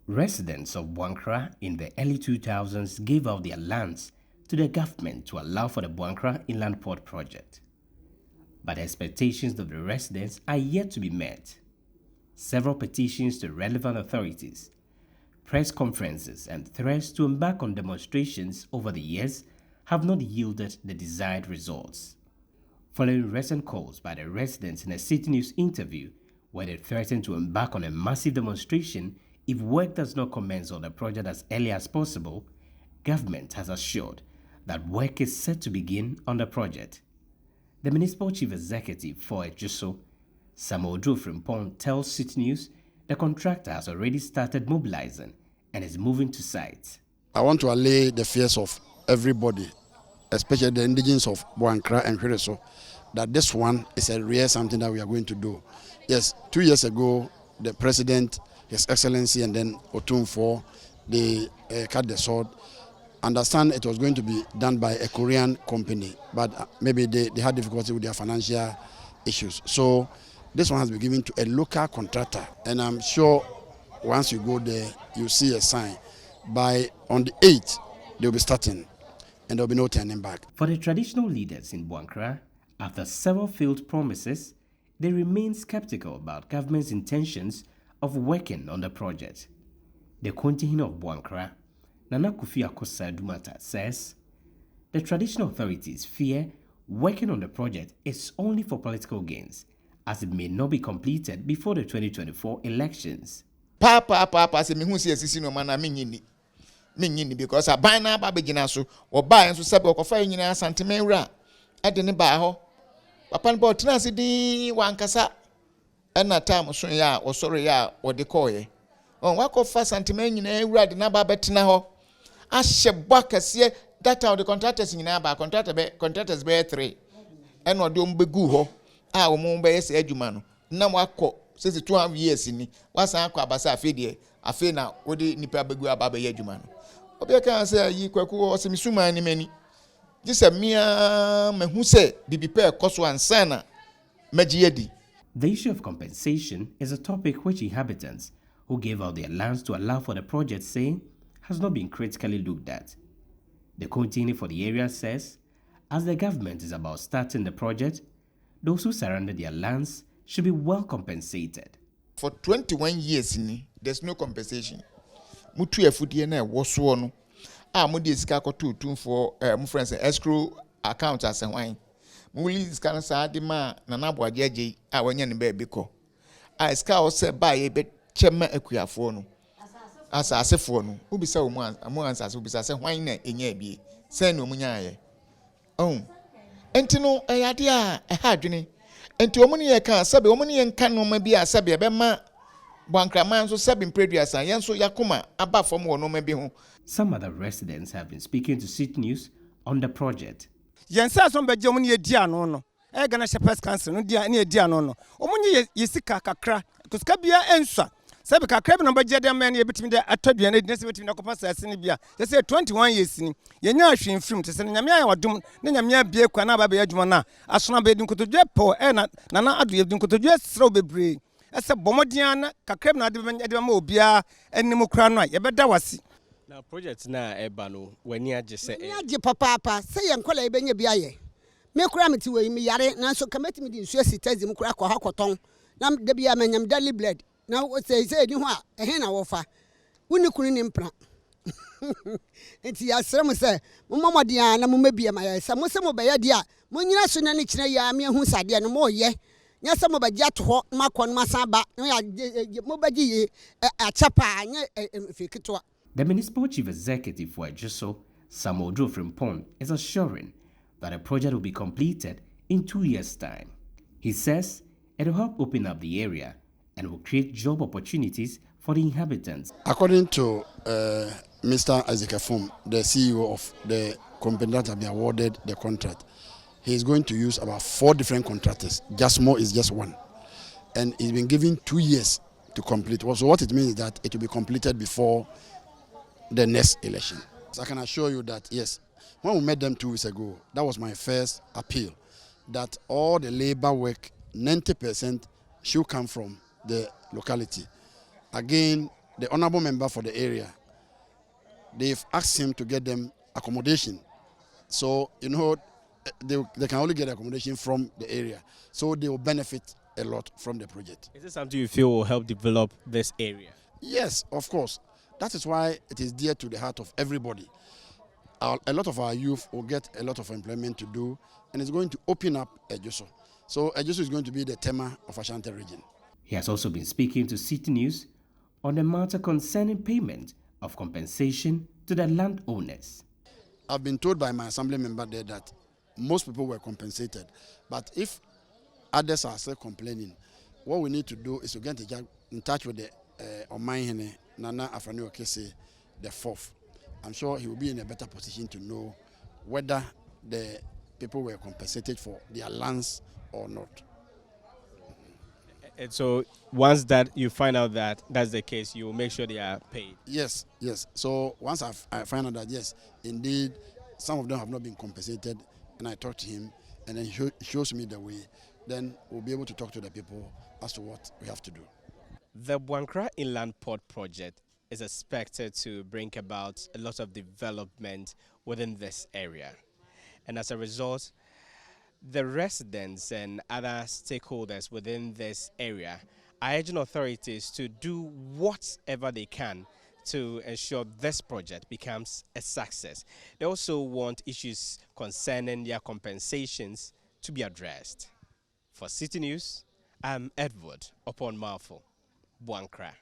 Residents of Boankra in the early 2000s gave out their lands to the government to allow for the Boankra Inland Port project. But the expectations of the residents are yet to be met. Several petitions to relevant authorities, press conferences, and threats to embark on demonstrations over the years have not yielded the desired results. Following recent calls by the residents in a City News interview where they threatened to embark on a massive demonstration if work does not commence on the project as early as possible, government has assured that work is set to begin on the project. The Municipal Chief Executive for Ejuso, Boankra Inland Port, tells City News the contractor has already started mobilizing and is moving to site. I want to allay the fears of everybody, especially the indigenous of Boankra and Hwereso, that this one is a real something that we are going to do. Yes, 2 years ago, the President, His Excellency, and then Otumfo, they cut the sword. Understand it was going to be done by a Korean company, but maybe they had difficulty with their financial issues. So this one has been given to a local contractor, and I'm sure once you go there, you see a sign. On the 8th, they'll be starting, and there'll be no turning back. For the traditional leaders in Boankra, after several failed promises, they remain skeptical about government's intentions of working on the project. The Kontihin of Boankra, Nana Kofi Akosa Dumata, says the traditional authorities fear working on the project is only for political gains, as it may not be completed before the 2024 elections. Papa, say me hu see asisi no mana menyini because aban na ba begina so oba enso sebe okofa nyina asanteme wura ade ne ba ho papa no tena se din wankasa na time so ya osoro ya ode koye on wakofa santeme nyina wura de na ba betena ho ahye bwakase data of the contractors nyina ba contractors be 3 and ode ombegu ho a omo be yese adwuma no na mwakọ since 2 years ni wasan akọ abasa afedie afe na odi nipa begu ababa ye adwuma no obi kan say yi kwaku osemisuma ni mani gise mia mehu say bibipe ekoso ansa na magiyedi. The issue of compensation is a topic which inhabitants who gave out their lands to allow for the project say has not been critically looked at. The container for the area says, as the government is about starting the project, those who surrendered their lands should be well compensated. For 21 years, there's no compensation. Mutu efudie na woso no. Mudi esika kotu for my friends escrow account as wine. Muli esika na sa de ma na nabo ajeje wanya ne ba biko. Esika o se ba ye be chema akuafo no. Asasefo no. Ubisa omu ansase ubisa se hwan na enya bie. Se na omunya aye. Enti no eyade a ha adwene. Enti omuni ye kan sabe omuni ye nkan no ma bi a sabe be ma Boankra man so sabe mpreduasa yen so yakoma aba fom wo no ma bi ho. Some other residents have been speaking to City News on the project. Yen sa so be je omuni ye di ano no e Ghana Shepherds Council no dia na ye di ano no omuni ye sika kakra kuska bia ensua sabe kakra bi no be je dem man ye bitimi de atodua na dinese bitimi na kopa sase ne bia je say 21 years ni ye nya ahwe mfim te se nyame aye wadom na nyame abie kwa na ba be adwuma na asona be din kotodua po na ado ye din kotodua srew bebre ese bomodian na kakra bi na de ma obia anim kra no ye beda wase na project na eba no wani age se age papa se ye nkola ebenya bia ye me kura meti we mi yare na so kameti mi di nsu sitazi mu kura kwa hakoton na de bia manyam daily blood na say ni ho a ehe na wofa woni kunu ni mpra enti ya srem se momodian na momabia ma ya se mo se mo be ya dia mo nyina so na ni kire ya me hu sade no mo ye nya se mo ba gya to ho makọ no masan ba mo ba gi achapa nya fikitwa. The Municipal Chief Executive for Ejuso, Boankra Inland Port, is assuring that the project will be completed in 2 years' time. He says it will help open up the area and will create job opportunities for the inhabitants. According to Mr. Isaac Afum, the CEO of the company that has been awarded the contract, he is going to use about 4 different contractors. Jasmo is just one. And he's been given 2 years to complete. So what it means is that it will be completed before the next election. So I can assure you that, yes, when we met them 2 weeks ago, that was my first appeal, that all the labor work, 90% should come from the locality. Again, the honorable member for the area, they've asked him to get them accommodation. So, they can only get accommodation from the area. So they will benefit a lot from the project. Is this something you feel will help develop this area? Yes, of course. That is why it is dear to the heart of everybody. A lot of our youth will get a lot of employment to do, and it's going to open up Ejoso. So Ejoso is going to be the tema of Ashanti region. He has also been speaking to City News on the matter concerning payment of compensation to the landowners. I've been told by my assembly member there that most people were compensated, but if others are still complaining, what we need to do is to get in touch with the Omaihene Nana Afani Okese, the fourth. I'm sure he will be in a better position to know whether the people were compensated for their lands or not. And so once that you find out that that's the case, you will make sure they are paid. Yes. So once I find out that yes, indeed, some of them have not been compensated, and I talk to him, and then he shows me the way, then we'll be able to talk to the people as to what we have to do. The Boankra Inland Port project is expected to bring about a lot of development within this area. And as a result, the residents and other stakeholders within this area are urging authorities to do whatever they can to ensure this project becomes a success. They also want issues concerning their compensations to be addressed. For City News, I'm Edward Upon Marful, Boankra.